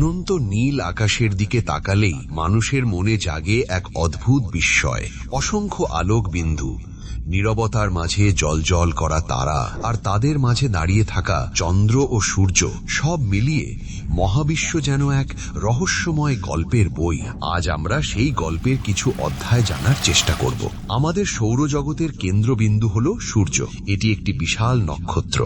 অনন্ত নীল আকাশের দিকে তাকালেই মানুষের মনে জাগে এক অদ্ভুত বিস্ময়। অসংখ্য আলোক বিন্দু, নীরবতার মাঝে জ্বলজ্বল করা তারা, আর তাদের মাঝে দাঁড়িয়ে থাকা চন্দ্র ও সূর্য, সব মিলিয়ে মহাবিশ্ব যেন এক রহস্যময় গল্পের বই। আজ আমরা সেই গল্পের কিছু অধ্যায় জানার চেষ্টা করব। আমাদের সৌরজগতের কেন্দ্রবিন্দু হল সূর্য। এটি একটি বিশাল নক্ষত্র,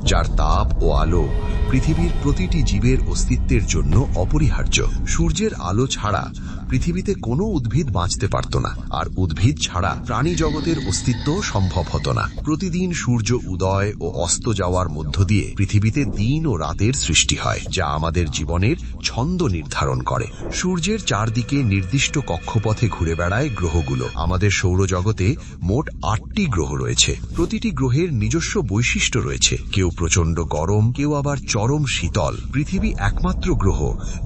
যার তাপ ও আলো পৃথিবীর প্রতিটি জীবের অস্তিত্বের জন্য অপরিহার্য। সূর্যের আলো ছাড়া পৃথিবীতে কোনো উদ্ভিদ বাঁচতে পারত না, আর উদ্ভিদ ছাড়া প্রাণী জগতের অস্তিত্ব সম্ভব হতো না। প্রতিদিন সূর্য উদয় ও অস্ত যাওয়ার মধ্য দিয়ে পৃথিবীতে দিন ও রাতের সৃষ্টি হয়, যা আমাদের জীবনের ছন্দ নির্ধারণ করে। সূর্যের চারদিকে নির্দিষ্ট কক্ষপথে ঘুরে বেড়ায় গ্রহগুলো। আমাদের সৌরজগতে মোট 8টি গ্রহ রয়েছে। প্রতিটি গ্রহের নিজস্ব বৈশিষ্ট্য রয়েছে। কেউ প্রচণ্ড গরম, কেউ আবার চরম শীতল। পৃথিবী একমাত্র গ্রহ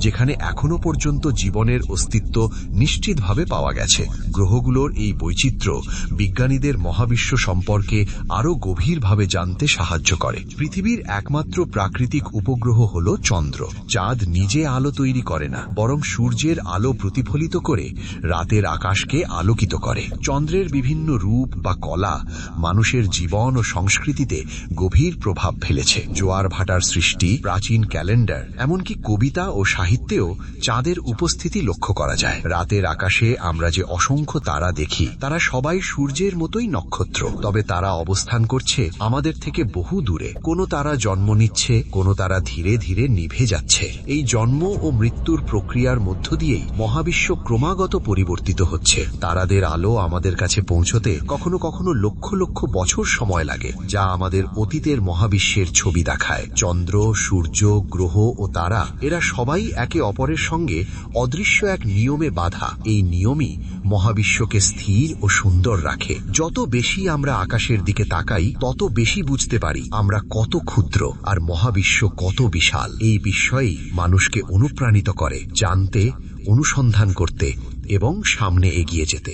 যেখানে এখনো পর্যন্ত জীবনের অস্তিত্ব নিশ্চিতভাবে পাওয়া গেছে। গ্রহগুলোর এই বৈচিত্র্য বিজ্ঞানীদের মহাবিশ্ব সম্পর্কে আরো গভীরভাবে জানতে সাহায্য করে। পৃথিবীর একমাত্র প্রাকৃতিক উপগ্রহ হল চন্দ্র। চাঁদ নিজে আলো তৈরি করে না, বরং সূর্যের আলো প্রতিফলিত করে রাতের আকাশকে আলোকিত করে। চন্দ্রের বিভিন্ন রূপ বা কলা মানুষের জীবন ও সংস্কৃতিতে গভীর প্রভাব ফেলেছে। জোয়ার ভাটার সৃষ্টি, প্রাচীন ক্যালেন্ডার, এমনকি কবিতা ও সাহিত্যেও চাঁদের উপস্থিতি লক্ষ্য করা যায়। রাতের আকাশে আমরা যে অসংখ্য তারা দেখি, তারা সবাই সূর্যের মতোই নক্ষত্র, তবে তারা অবস্থান করছে আমাদের থেকে বহু দূরে। কোনো তারা জন্ম নিচ্ছে, কোনো তারা ধীরে ধীরে নিভে যাচ্ছে। এই জন্ম ও মৃত্যুর প্রক্রিয়ার মধ্য দিয়েই মহাবিশ্ব ক্রমাগত পরিবর্তিত হচ্ছে। তারাদের আলো আমাদের কাছে পৌঁছতে কখনো কখনো লক্ষ লক্ষ বছর সময় লাগে, যা আমাদের অতীতের মহাবিশ্বের ছবি দেখায়। চন্দ্র, সূর্য, গ্রহ ও তারা, এরা সবাই একে অপরের সঙ্গে অদৃশ্য এক নিয়মে বাঁধা। এই নিয়মই মহাবিশ্বকে স্থির ও সুন্দর রাখে। যত বেশি আমরা আকাশের দিকে তাকাই, তত বেশি বুঝতে পারি আমরা কত ক্ষুদ্র আর মহাবিশ্ব কত বিশাল। এই বিস্ময়ই মানুষকে অনুপ্রাণিত করে জানতে, অনুসন্ধান করতে এবং সামনে এগিয়ে যেতে।